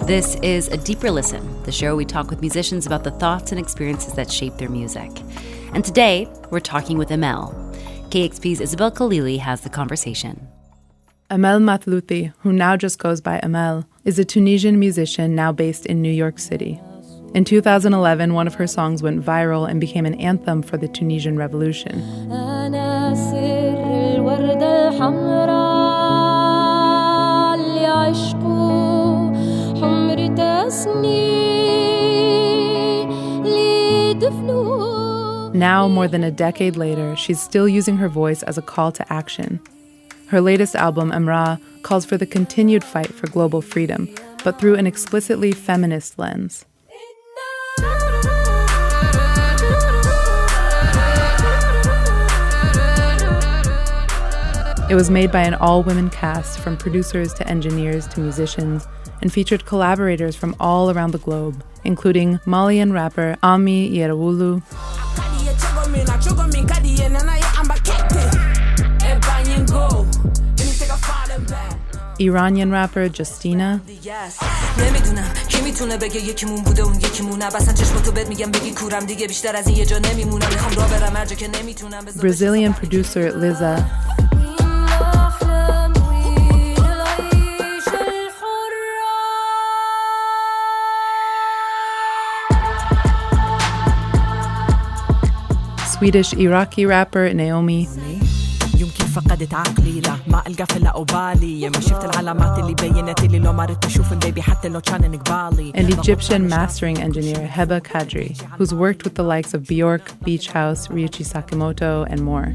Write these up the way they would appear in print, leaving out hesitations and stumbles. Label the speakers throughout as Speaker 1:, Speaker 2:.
Speaker 1: This is A Deeper Listen, the show we talk with musicians about the thoughts and experiences that shape their music. And today, we're talking with Emel. KEXP's Isabel Khalili has the conversation.
Speaker 2: Emel Mathlouthi, who now just goes by Emel, is a Tunisian musician now based in New York City. In 2011, one of her songs went viral and became an anthem for the Tunisian Revolution. Now, more than a decade later, she's still using her voice as a call to action. Her latest album, Emra, calls for the continued fight for global freedom, but through an explicitly feminist lens. It was made by an all-women cast, from producers to engineers to musicians, and featured collaborators from all around the globe, including Malian rapper Ami Yerewolo, Iranian rapper Justina, Brazilian producer Lyzza, Swedish-Iraqi rapper Nayomi, and Egyptian mastering engineer Heba Kadri, who's worked with the likes of Bjork, Beach House, Ryuichi Sakamoto, and more.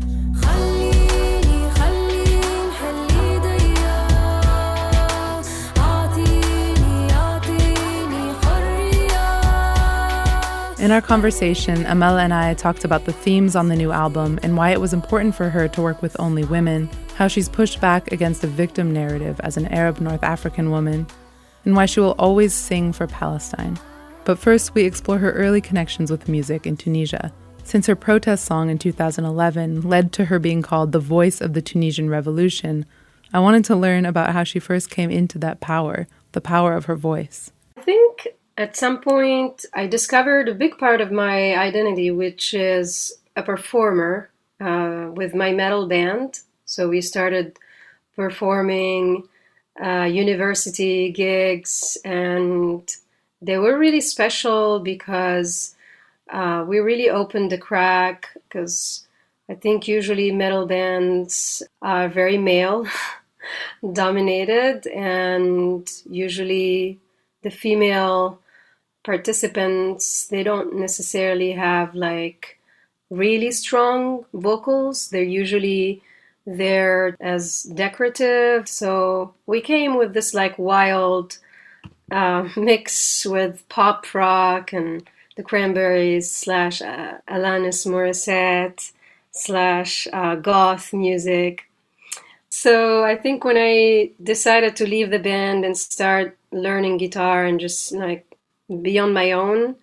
Speaker 2: In our conversation, Emel and I talked about the themes on the new album and why it was important for her to work with only women, how she's pushed back against a victim narrative as an Arab North African woman, and why she will always sing for Palestine. But first, we explore her early connections with music in Tunisia. Since her protest song in 2011 led to her being called the voice of the Tunisian Revolution, I wanted to learn about how she first came into that power, the power of her voice.
Speaker 3: I think at some point, I discovered a big part of my identity, which is a performer with my metal band. So we started performing university gigs, and they were really special because we really opened the crack, because I think usually metal bands are very male dominated, and usually the female participants, they don't necessarily have like really strong vocals. They're usually there as decorative. So we came with this like wild mix with pop rock and the Cranberries / Alanis Morissette / goth music. So I think when I decided to leave the band and start learning guitar and just like be on my own,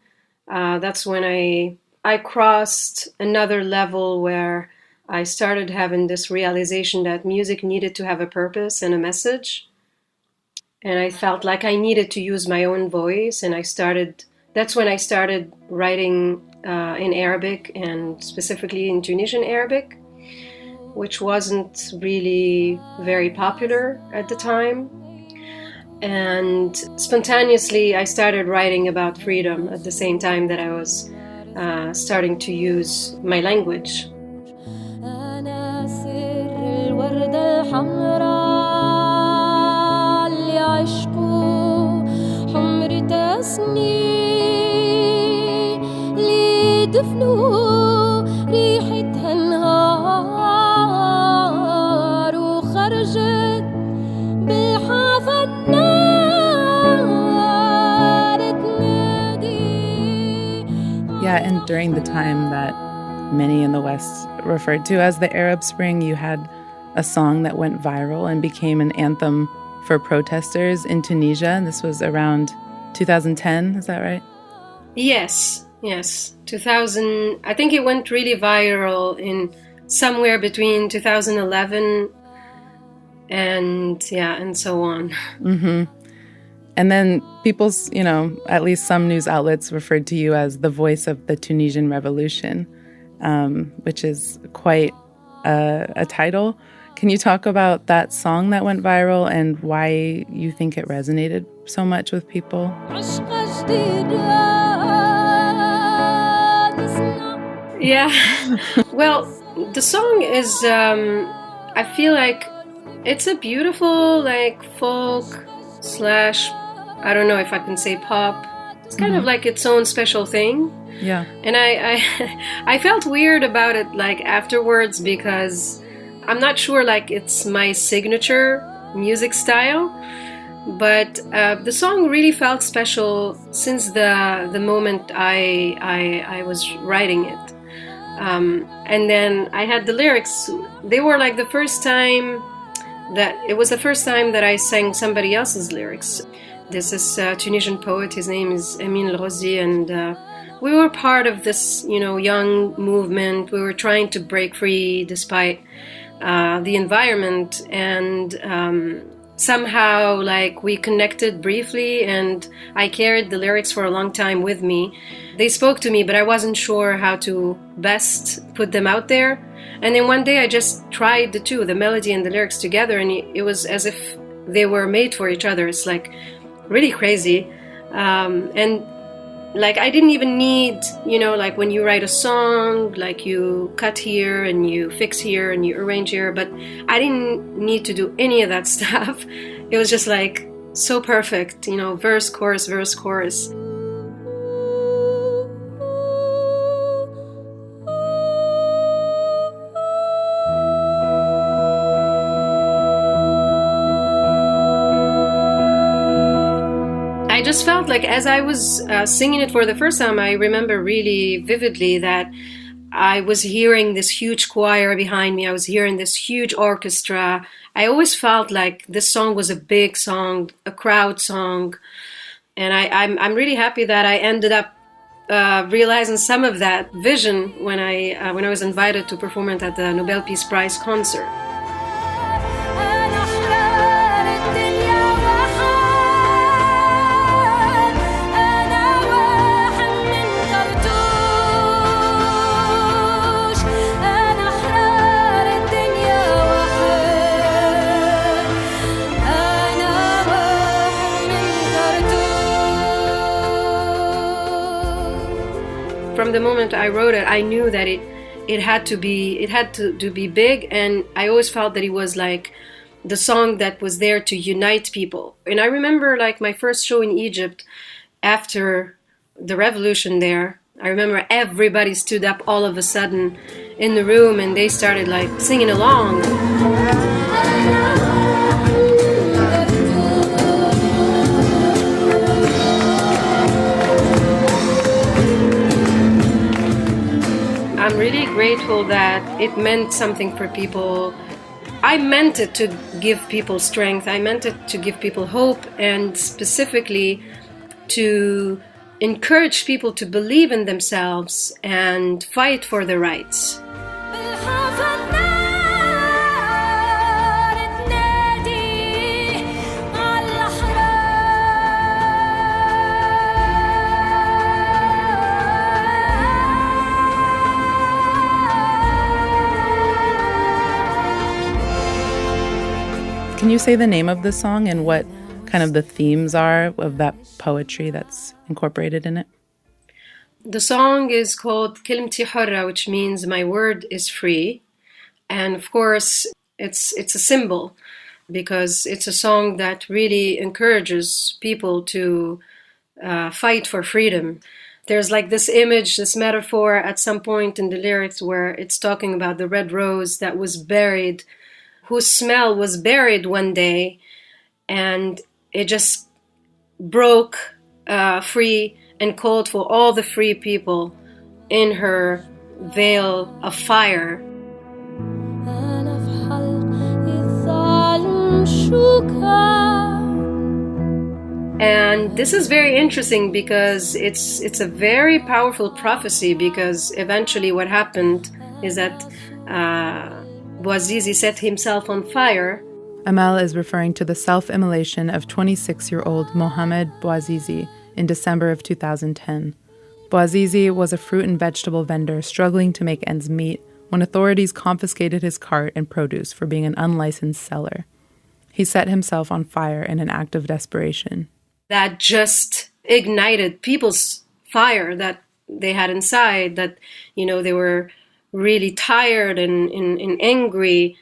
Speaker 3: that's when I crossed another level where I started having this realization that music needed to have a purpose and a message. And I felt like I needed to use my own voice, and that's when I started writing in Arabic, and specifically in Tunisian Arabic, which wasn't really very popular at the time. And spontaneously, I started writing about freedom at the same time that I was starting to use my language.
Speaker 2: Yeah, and during the time that many in the West referred to as the Arab Spring, you had a song that went viral and became an anthem for protesters in Tunisia. And this was around 2010, is that right?
Speaker 3: Yes. 2000, I think it went really viral in somewhere between 2011 and so on.
Speaker 2: Mm-hmm. And then people's, at least some news outlets referred to you as the voice of the Tunisian Revolution, which is quite a title. Can you talk about that song that went viral and why you think it resonated so much with people?
Speaker 3: Yeah. Well, the song is, I feel like it's a beautiful, folk / I don't know if I can say pop. It's kind of like its own special thing.
Speaker 2: Yeah.
Speaker 3: And I felt weird about it afterwards because I'm not sure it's my signature music style. But the song really felt special since the moment I was writing it. And then I had the lyrics. They were the first time that I sang somebody else's lyrics. This is a Tunisian poet. His name is Emel Mathlouthi, and we were part of this, young movement. We were trying to break free despite the environment, and somehow we connected briefly, and I carried the lyrics for a long time with me. They spoke to me, but I wasn't sure how to best put them out there. And then one day I just tried the two, the melody and the lyrics together, and it was as if they were made for each other. It's really crazy. And I didn't even need, when you write a song, you cut here and you fix here and you arrange here, but I didn't need to do any of that stuff. It was just so perfect, verse, chorus, verse, chorus. I just felt as I was singing it for the first time, I remember really vividly that I was hearing this huge choir behind me. I was hearing this huge orchestra. I always felt this song was a big song, a crowd song. And I'm really happy that I ended up realizing some of that vision when I was invited to perform it at the Nobel Peace Prize concert. From the moment I wrote it, I knew that it had to be big, and I always felt that it was the song that was there to unite people. And I remember my first show in Egypt after the revolution there. I remember everybody stood up all of a sudden in the room and they started singing along. I'm really grateful that it meant something for people. I meant it to give people strength. I meant it to give people hope, and specifically to encourage people to believe in themselves and fight for their rights.
Speaker 2: Can you say the name of the song and what kind of the themes are of that poetry that's incorporated in it?
Speaker 3: The song is called Kelmti Horra, which means my word is free. And of course, it's a symbol because it's a song that really encourages people to fight for freedom. There's this image, this metaphor at some point in the lyrics where it's talking about the red rose that was buried, whose smell was buried one day, and it just broke free and called for all the free people in her veil of fire. And this is very interesting because it's a very powerful prophecy, because eventually what happened is that Bouazizi set himself on fire.
Speaker 2: Emel is referring to the self-immolation of 26-year-old Mohamed Bouazizi in December of 2010. Bouazizi was a fruit and vegetable vendor struggling to make ends meet when authorities confiscated his cart and produce for being an unlicensed seller. He set himself on fire in an act of desperation.
Speaker 3: That just ignited people's fire that they had inside, that, they were really tired and angry,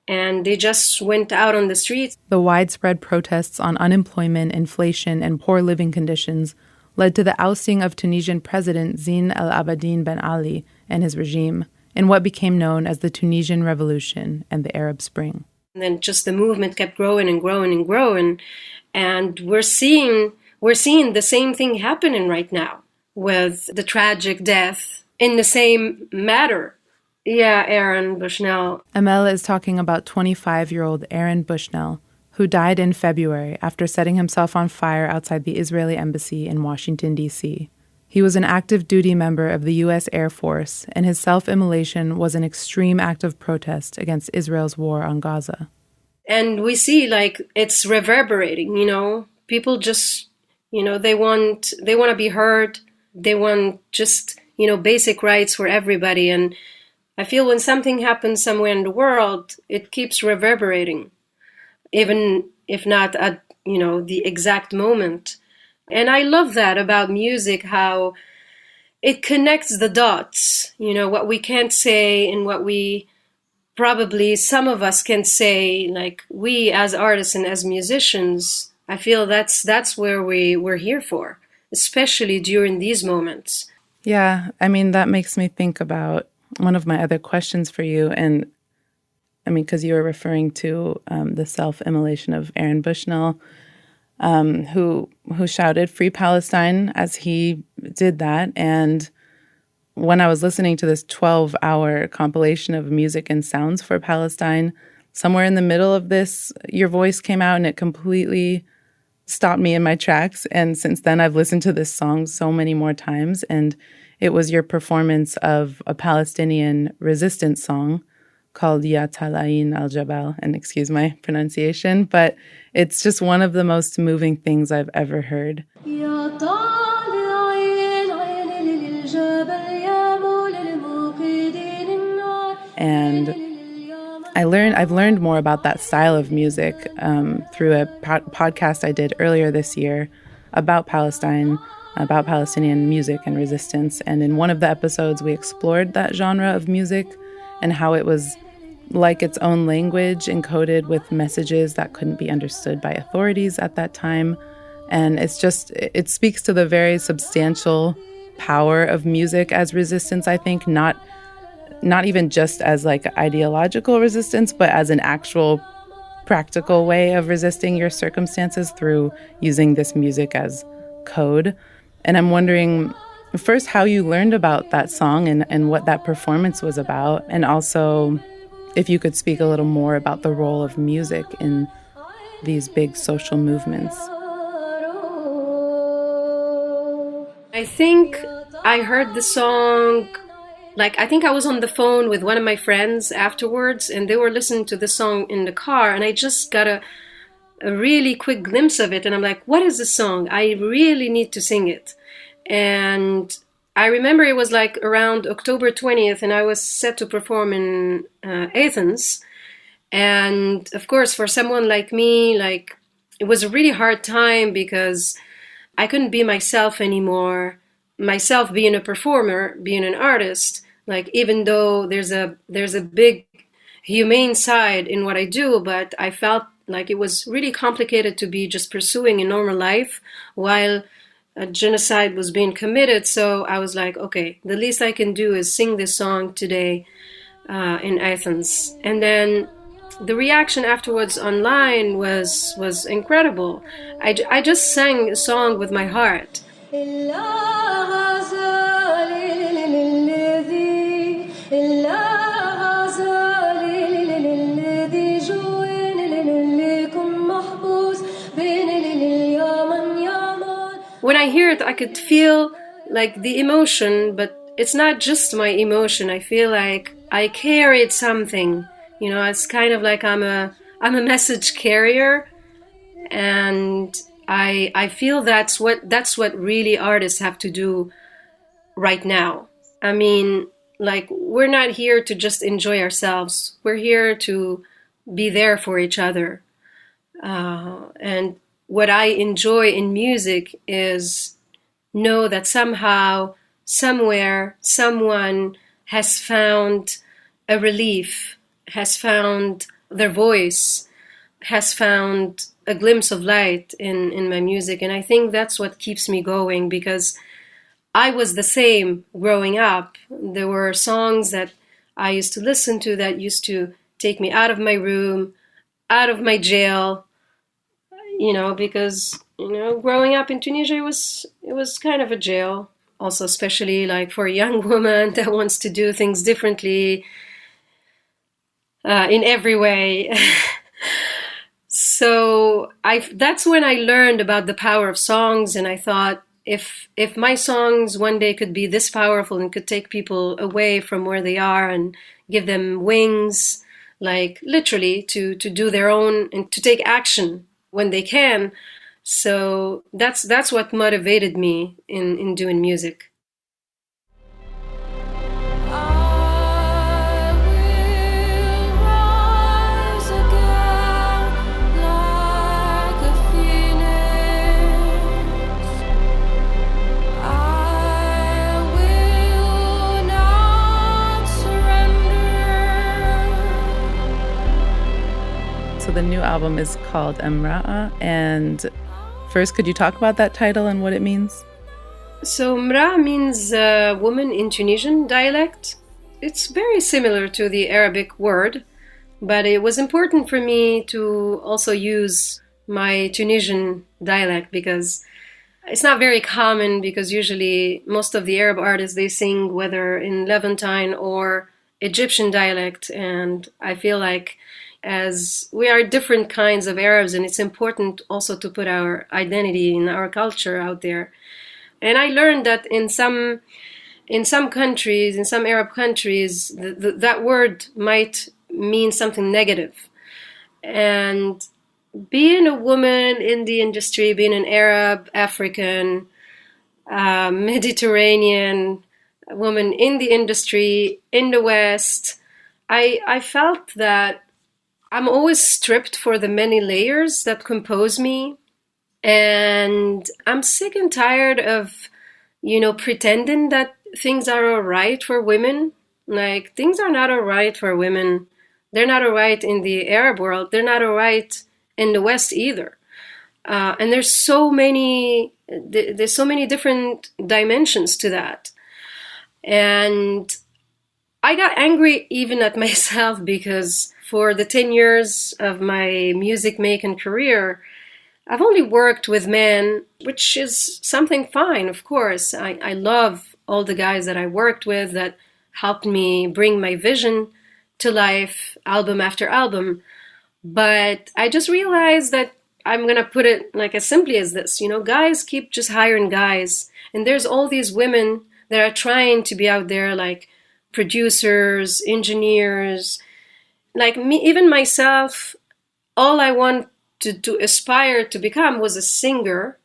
Speaker 3: and they just went out on the streets.
Speaker 2: The widespread protests on unemployment, inflation, and poor living conditions led to the ousting of Tunisian President Zine El Abidine Ben Ali and his regime in what became known as the Tunisian Revolution and the Arab Spring.
Speaker 3: And then just the movement kept growing and growing and growing, and we're seeing the same thing happening right now with the tragic death in the same matter. Yeah, Aaron Bushnell.
Speaker 2: Emel is talking about 25-year-old Aaron Bushnell, who died in February after setting himself on fire outside the Israeli embassy in Washington, D.C. He was an active duty member of the U.S. Air Force, and his self-immolation was an extreme act of protest against Israel's war on Gaza.
Speaker 3: And we see, it's reverberating, People just, they want to be heard. They want just, basic rights for everybody. And I feel when something happens somewhere in the world, it keeps reverberating, even if not at, the exact moment. And I love that about music, how it connects the dots, what we can't say and what we probably some of us can say, like we as artists and as musicians. I feel that's where we're here for, especially during these moments.
Speaker 2: Yeah, that makes me think about one of my other questions for you. And because you were referring to the self-immolation of Aaron Bushnell, who shouted "Free Palestine" as he did that. And when I was listening to this 12-hour compilation of music and sounds for Palestine, somewhere in the middle of this, your voice came out and it completely stopped me in my tracks. And since then, I've listened to this song so many more times. And it was your performance of a Palestinian resistance song called Ya Talayin al-Jabal, and excuse my pronunciation, but it's just one of the most moving things I've ever heard. And I've learned more about that style of music through a podcast I did earlier this year about Palestine, about Palestinian music and resistance. And in one of the episodes, we explored that genre of music and how it was like its own language encoded with messages that couldn't be understood by authorities at that time. And it speaks to the very substantial power of music as resistance, I think, not even just as like ideological resistance, but as an actual practical way of resisting your circumstances through using this music as code. And I'm wondering, first, how you learned about that song and what that performance was about, and also if you could speak a little more about the role of music in these big social movements.
Speaker 3: I think I heard the song, I think I was on the phone with one of my friends afterwards, and they were listening to the song in the car, and I just got a really quick glimpse of it, and I'm like, what is this song? I really need to sing it. And I remember it was around October 20th, and I was set to perform in Athens. And of course, for someone like me, it was a really hard time because I couldn't be myself anymore. Myself being a performer, being an artist, even though there's a big humane side in what I do, but I felt like it was really complicated to be just pursuing a normal life while a genocide was being committed. So I was like, okay, the least I can do is sing this song today in Athens. And then the reaction afterwards online was incredible. I just sang a song with my heart. When I hear it, I could feel the emotion, but it's not just my emotion. I feel like I carried something. It's kind of like I'm a I'm a message carrier, and I feel that's what really artists have to do right now. I mean, like, we're not here to just enjoy ourselves. We're here to be there for each other. And what I enjoy in music is know that somehow, somewhere, someone has found a relief, has found their voice, has found a glimpse of light in my music. And I think that's what keeps me going, because I was the same growing up. There were songs that I used to listen to that used to take me out of my room, out of my jail, because, growing up in Tunisia, it was kind of a jail. Also, especially like for a young woman that wants to do things differently in every way. So that's when I learned about the power of songs, and I thought, if my songs one day could be this powerful and could take people away from where they are and give them wings, like literally to do their own and to take action when they can. So that's what motivated me in doing music.
Speaker 2: So the new album is called Imra'a, and first, could you talk about that title and what it means?
Speaker 3: So Mra means woman in Tunisian dialect. It's very similar to the Arabic word, but it was important for me to also use my Tunisian dialect because it's not very common, because usually most of the Arab artists, they sing whether in Levantine or Egyptian dialect, and I feel like as we are different kinds of Arabs, and it's important also to put our identity and our culture out there. And I learned that in some countries, in some Arab countries, that word might mean something negative. And being a woman in the industry, being an Arab, African, Mediterranean woman in the industry, in the West, I felt that I'm always stripped for the many layers that compose me. And I'm sick and tired of, pretending that things are all right for women. Like, things are not all right for women. They're not all right in the Arab world. They're not all right in the West either. And there's so many different dimensions to that. And I got angry even at myself, because for the 10 years of my music making career, I've only worked with men, which is something fine, of course. I love all the guys that I worked with that helped me bring my vision to life, album after album. But I just realized that I'm going to put it like as simply as this. Guys keep just hiring guys. And there's all these women that are trying to be out there, like producers, engineers, like me, even myself. All I want to aspire to become was a singer,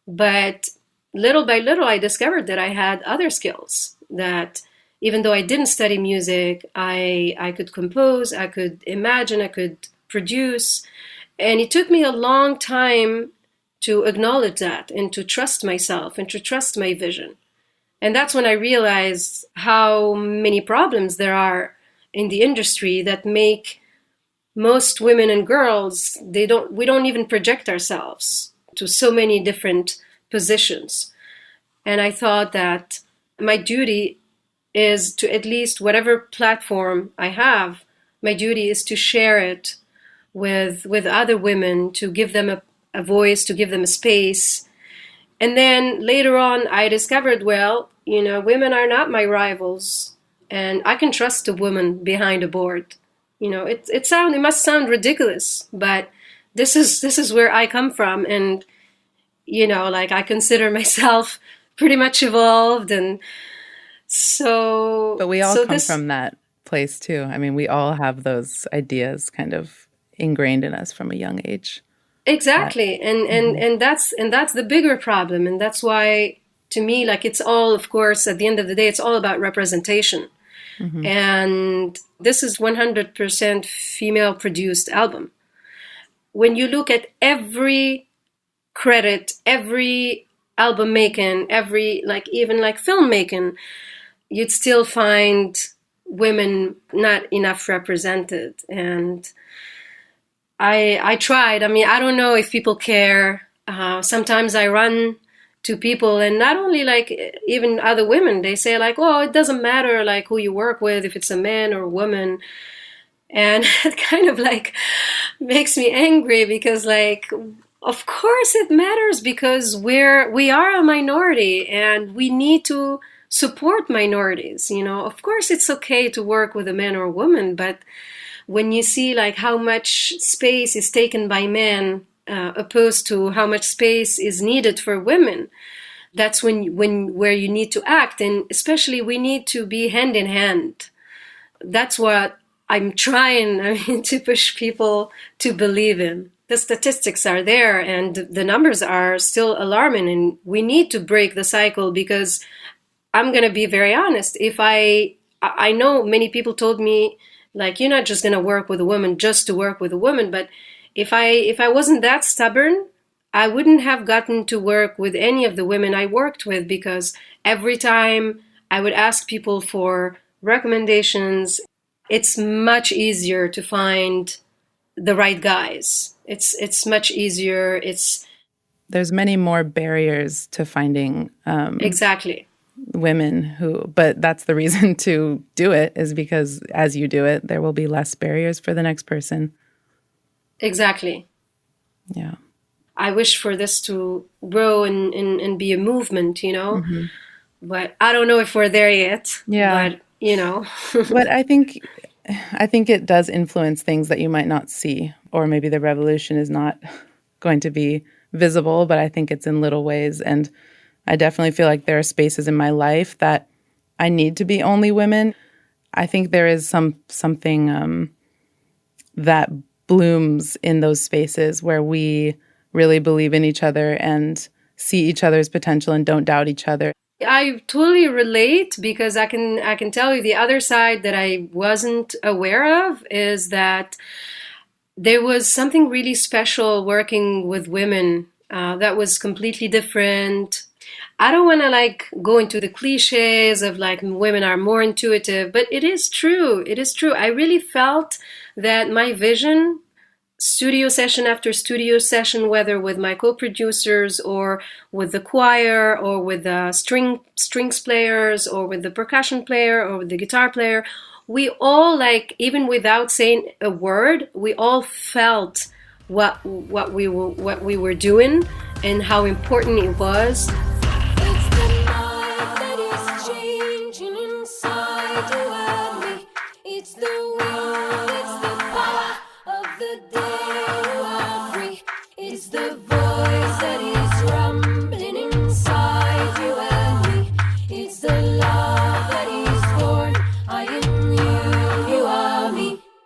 Speaker 3: but little by little I discovered that I had other skills, that even though I didn't study music, I could compose, I could imagine, I could produce. And it took me a long time to acknowledge that and to trust myself and to trust my vision. And that's when I realized how many problems there are in the industry that make most women and girls, we don't even project ourselves to so many different positions. And I thought that my duty is to, at least whatever platform I have, my duty is to share it with other women, to give them a voice, to give them a space. And then later on, I discovered, women are not my rivals, and I can trust a woman behind a board. It must sound ridiculous, but this is where I come from, and I consider myself pretty much evolved, and so.
Speaker 2: But we all come from that place too. I mean, we all have those ideas kind of ingrained in us from a young age.
Speaker 3: Exactly. And that's the bigger problem. And that's why, to me, like, it's all, of course, at the end of the day, it's all about representation.
Speaker 2: Mm-hmm.
Speaker 3: And this is 100% female produced album. When you look at every credit, every album making, every, like, even like filmmaking, you'd still find women not enough represented. And I tried. I mean, I don't know if people care. Sometimes I run to people, and not only like even other women, they say like, oh, it doesn't matter like who you work with, if it's a man or a woman. And it kind of like makes me angry, because like, of course it matters, because we are a minority and we need to support minorities. You know, of course it's okay to work with a man or a woman, but when you see like how much space is taken by men opposed to how much space is needed for women, that's where you need to act. And especially we need to be hand in hand. That's what I'm trying, to push people to believe in. The statistics are there and the numbers are still alarming, and we need to break the cycle, because I'm going to be very honest. If I know many people told me, like, you're not just going to work with a woman just to work with a woman. But if I wasn't that stubborn, I wouldn't have gotten to work with any of the women I worked with, because every time I would ask people for recommendations, it's much easier to find the right guys. It's much easier.
Speaker 2: There's many more barriers to finding
Speaker 3: exactly
Speaker 2: women but that's the reason to do it, is because as you do it, there will be less barriers for the next person.
Speaker 3: Exactly.
Speaker 2: Yeah.
Speaker 3: I wish for this to grow and be a movement,
Speaker 2: Mm-hmm.
Speaker 3: But I don't know if we're there yet.
Speaker 2: Yeah.
Speaker 3: But,
Speaker 2: But I think it does influence things that you might not see, or maybe the revolution is not going to be visible, but I think it's in little ways. And I definitely feel like there are spaces in my life that I need to be only women. I think there is something that blooms in those spaces where we really believe in each other and see each other's potential and don't doubt each other.
Speaker 3: I totally relate, because I can tell you the other side that I wasn't aware of is that there was something really special working with women that was completely different. I don't want to like go into the cliches of like women are more intuitive, but it is true. It is true. I really felt that my vision, studio session after studio session, whether with my co-producers or with the choir or with the strings players or with the percussion player or with the guitar player, we all, like, even without saying a word, we all felt what we were doing and how important it was.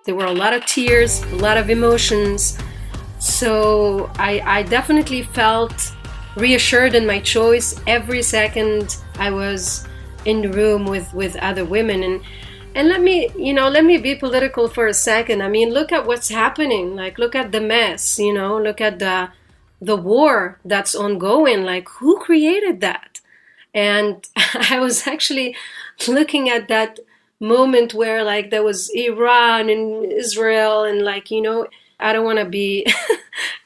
Speaker 3: There were a lot of tears, a lot of emotions. So I definitely felt reassured in my choice every second I was in the room with other women. And let me be political for a second. I mean, look at what's happening. Like, look at the mess, look at the war that's ongoing. Like, who created that? And I was actually looking at that moment where like there was Iran and Israel, and like, I don't want to be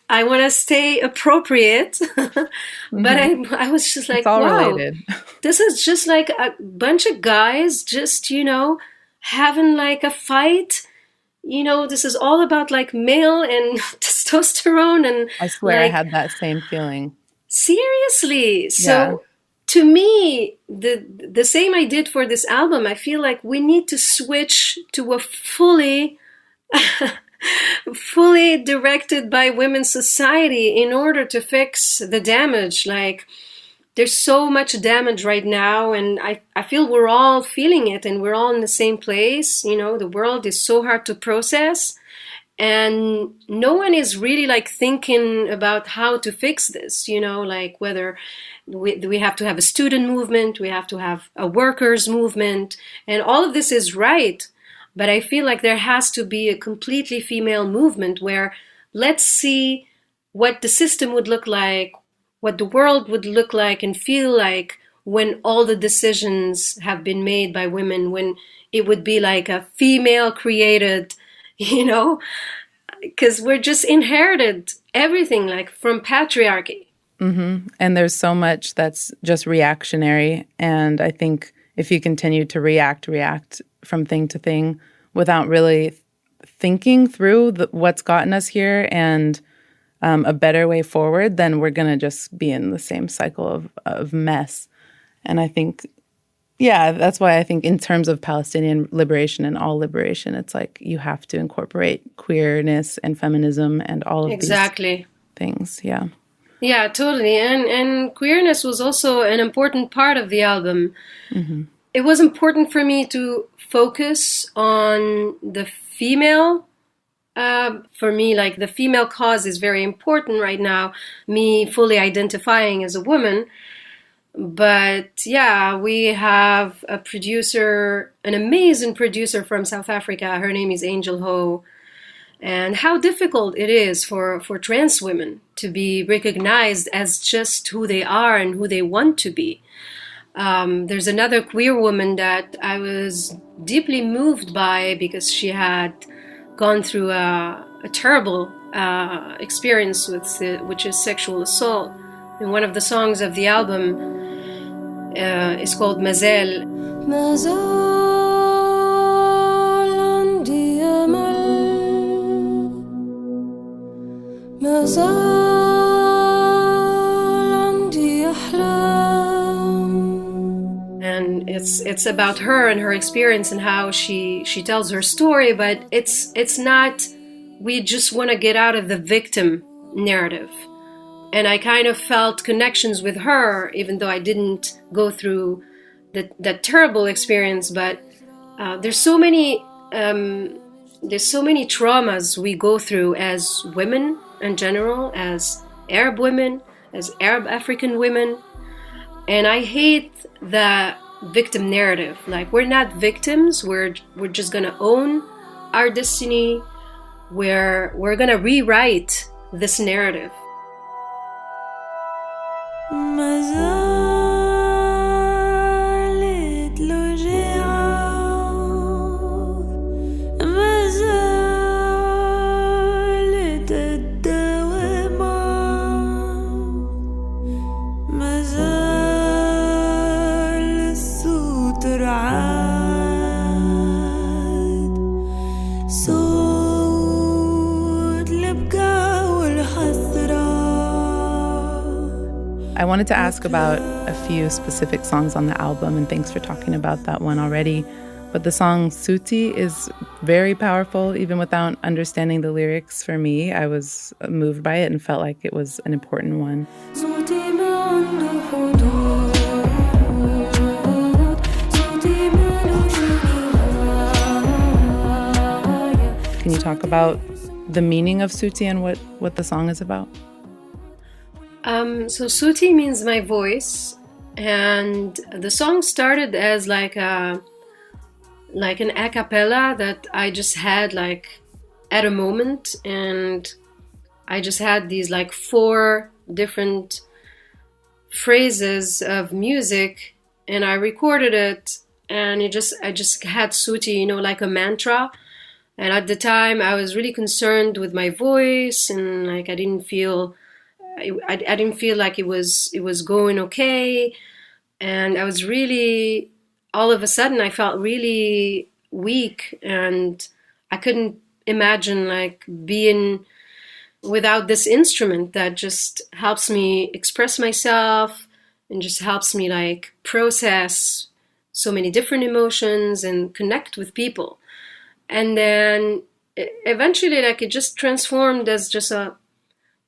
Speaker 3: I want to stay appropriate. But I was just like, wow, related. This is just like a bunch of guys just, having like a fight. This is all about like male and testosterone. And
Speaker 2: I swear, like, I had that same feeling.
Speaker 3: Seriously. So to me, the same I did for this album, I feel like we need to switch to a fully directed by women society in order to fix the damage. Like, there's so much damage right now, and I feel we're all feeling it, and we're all in the same place. The world is so hard to process, And no one is really like thinking about how to fix this, like whether we have to have a student movement, we have to have a workers movement, and all of this is right. But I feel like there has to be a completely female movement where let's see what the system would look like, what the world would look like and feel like when all the decisions have been made by women, when it would be like a female created, because we're just inherited everything like from patriarchy.
Speaker 2: Mm-hmm. And there's so much that's just reactionary. And I think if you continue to react from thing to thing without really thinking through what's gotten us here and a better way forward, then we're going to just be in the same cycle of mess. And I think, that's why I think in terms of Palestinian liberation and all liberation, it's like you have to incorporate queerness and feminism and all of these things. Yeah.
Speaker 3: Yeah, totally. And queerness was also an important part of the album. Mm-hmm. It was important for me to focus on the female. For me, like the female cause is very important right now, me fully identifying as a woman. But we have a producer, an amazing producer from South Africa. Her name is Angel Ho. And how difficult it is for trans women to be recognized as just who they are and who they want to be. There's another queer woman that I was deeply moved by because she had gone through a terrible experience which is sexual assault. And one of the songs of the album is called Mazel. And it's about her and her experience and how she tells her story, but it's not, we just want to get out of the victim narrative. And I kind of felt connections with her, even though I didn't go through that terrible experience. But there's so many traumas we go through as women in general, as Arab women, as Arab African women. And I hate the victim narrative. Like, we're not victims. We're just gonna own our destiny. We're gonna rewrite this narrative.
Speaker 2: I wanted to ask about a few specific songs on the album, and thanks for talking about that one already. But the song Suti is very powerful, even without understanding the lyrics. For me, I was moved by it and felt like it was an important one. Can you talk about the meaning of Suti and what the song is about?
Speaker 3: So Suti means my voice, and the song started as like an a cappella that I just had like at a moment, and I just had these like 4 different phrases of music, and I recorded it, and I just had Suti, like a mantra. And at the time I was really concerned with my voice, and like I didn't feel like it was going okay. And I was really, all of a sudden I felt really weak, and I couldn't imagine like being without this instrument that just helps me express myself and just helps me like process so many different emotions and connect with people. And then eventually like it just transformed as just a,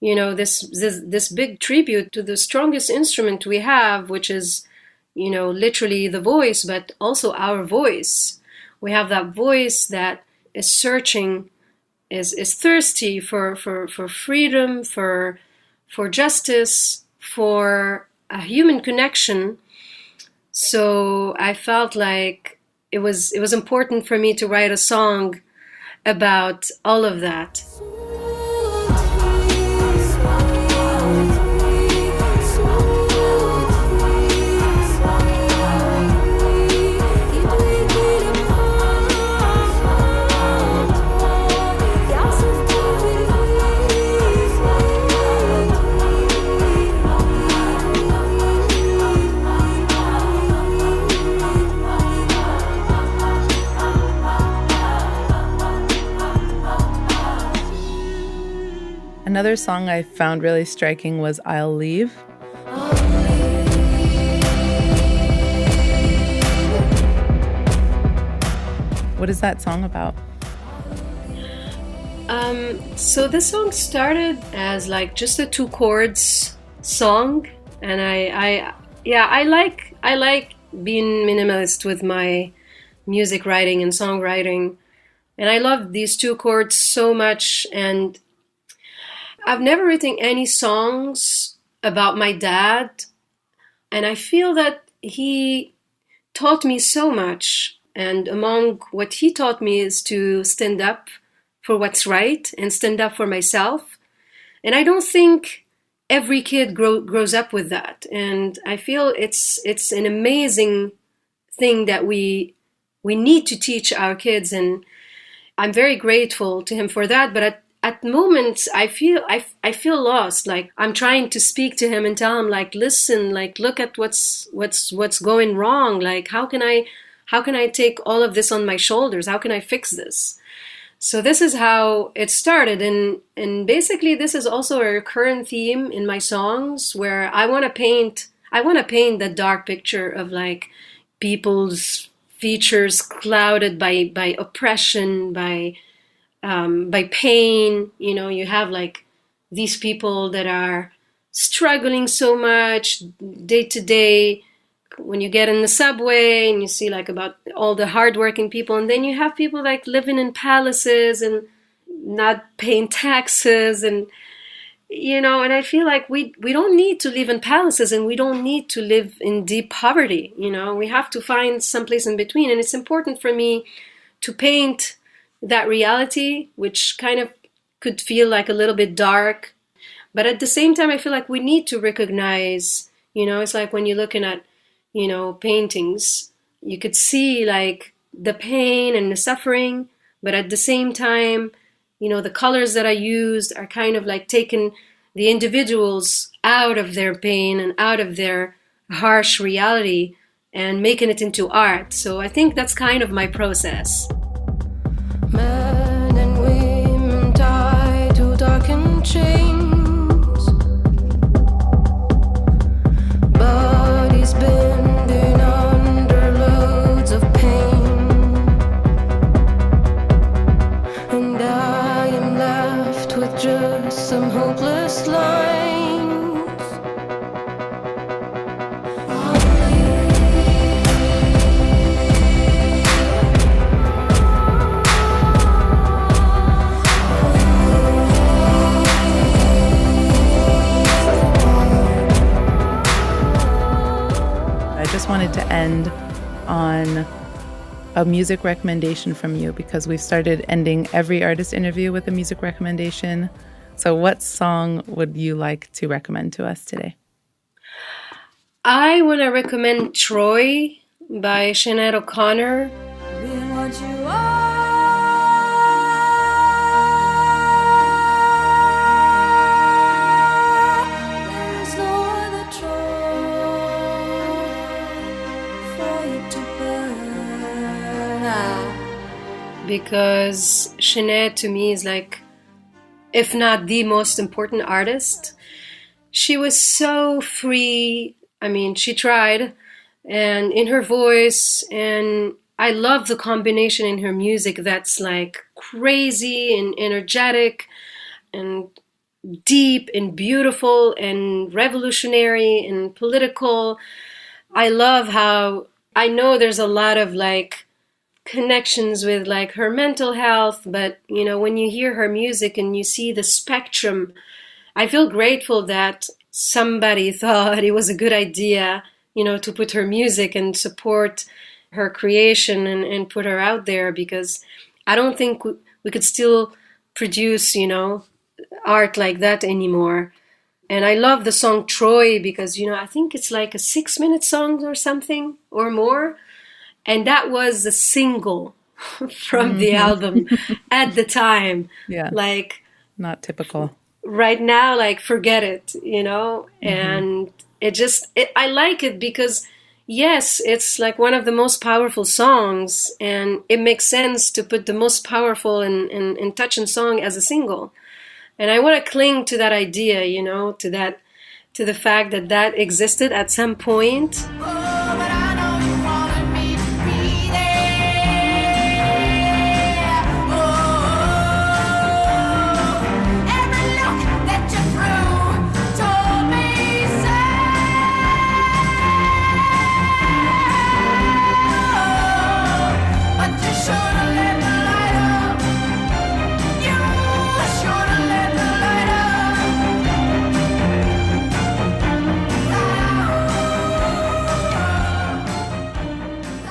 Speaker 3: this big tribute to the strongest instrument we have, which is, literally the voice, but also our voice. We have that voice that is searching is thirsty for freedom, for justice, for a human connection. So I felt like it was important for me to write a song about all of that.
Speaker 2: Another song I found really striking was I'll Leave. What is that song about?
Speaker 3: So this song started as like just a 2 chords song, and I like being minimalist with my music writing and songwriting, and I love these 2 chords so much. And I've never written any songs about my dad, and I feel that he taught me so much. And among what he taught me is to stand up for what's right and stand up for myself. And I don't think every kid grows up with that. And I feel it's an amazing thing that we need to teach our kids. And I'm very grateful to him for that. But at moments, I feel lost. Like I'm trying to speak to him and tell him, like, listen, like, look at what's going wrong. Like, how can I take all of this on my shoulders? How can I fix this? So this is how it started, and basically this is also a recurrent theme in my songs, where I want to paint the dark picture of like people's features clouded by oppression, by pain. You know, you have like these people that are struggling so much day to day. When you get in the subway and you see like about all the hardworking people, and then you have people like living in palaces and not paying taxes, and you know, and I feel like we don't need to live in palaces, and we don't need to live in deep poverty. You know, we have to find someplace in between, and it's important for me to paint that reality, which kind of could feel like a little bit dark, but at the same time I feel like we need to recognize, you know, it's like when you're looking at, you know, paintings, you could see like the pain and the suffering, but at the same time, you know, the colors that I used are kind of like taking the individuals out of their pain and out of their harsh reality and making it into art. So I think that's kind of my process.
Speaker 4: Men and women tie to darkened chains, bodies bending under loads of pain, and I am left with just some hopeless lines.
Speaker 2: Wanted to end on a music recommendation from you, because we've started ending every artist interview with a music recommendation. So what song would you like to recommend to us today?
Speaker 3: I want to recommend Troy by Sinead O'Connor.
Speaker 4: Being what you are.
Speaker 3: Because Sinead to me is like, if not the most important artist. She was so free. I mean, she tried, and in her voice, and I love the combination in her music that's like crazy and energetic and deep and beautiful and revolutionary and political. I love how, I know there's a lot of like connections with like her mental health, but you know, when you hear her music and you see the spectrum, I feel grateful that somebody thought it was a good idea, you know, to put her music and support her creation and put her out there, because I don't think we could still produce, you know, art like that anymore. And I love the song Troy because, you know, I think it's like a 6-minute song or something or more. And that was a single from the album at the time.
Speaker 2: Yeah.
Speaker 3: Like,
Speaker 2: not typical.
Speaker 3: Right now, like, forget it, you know? And I like it because, yes, it's like one of the most powerful songs, and it makes sense to put the most powerful and touching song as a single. And I want to cling to that idea, you know, to the fact that existed at some point.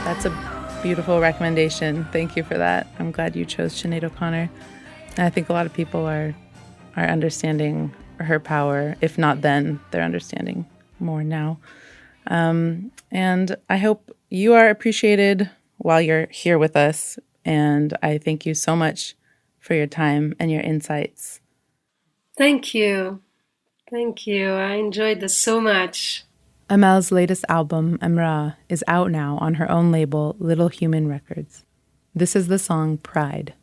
Speaker 2: That's a beautiful recommendation. Thank you for that. I'm glad you chose Sinead O'Connor. And I think a lot of people are understanding her power. If not then, they're understanding more now. And I hope you are appreciated while you're here with us. And I thank you so much for your time and your insights.
Speaker 3: Thank you. Thank you. I enjoyed this so much.
Speaker 2: Emel's latest album, Emra, is out now on her own label, Little Human Records. This is the song Pride.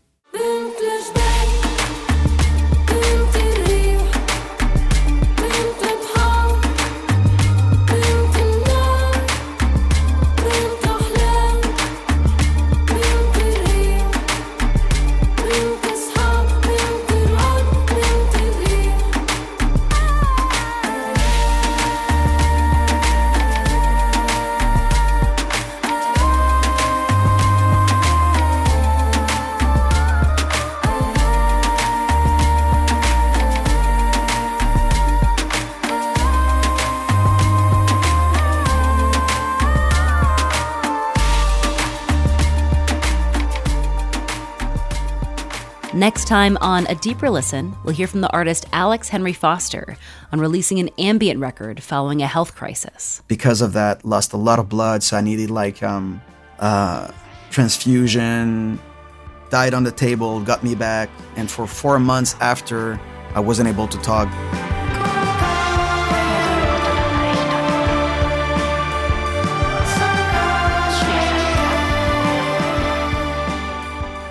Speaker 1: Next time on A Deeper Listen, we'll hear from the artist Alex Henry Foster on releasing an ambient record following a health crisis.
Speaker 5: Because of that, lost a lot of blood, so I needed like transfusion, died on the table, got me back, and for 4 months after, I wasn't able to talk.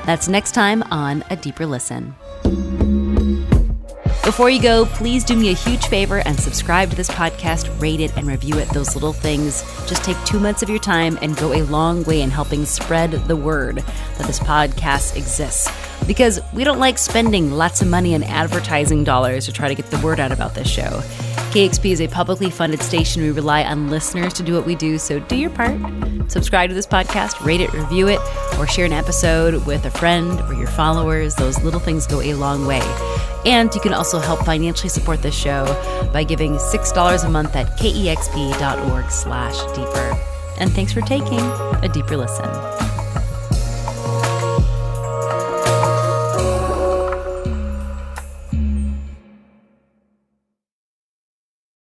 Speaker 1: That's next time on A Deeper Listen. Before you go, please do me a huge favor and subscribe to this podcast, rate it, and review it. Those little things just take 2 months of your time and go a long way in helping spread the word that this podcast exists. Because we don't like spending lots of money in advertising dollars to try to get the word out about this show. KEXP is a publicly funded station. We rely on listeners to do what we do, so do your part. Subscribe to this podcast, rate it, review it, or share an episode with a friend or your followers. Those little things go a long way. And you can also help financially support this show by giving $6 a month at kexp.org/deeper. And thanks for taking a deeper listen.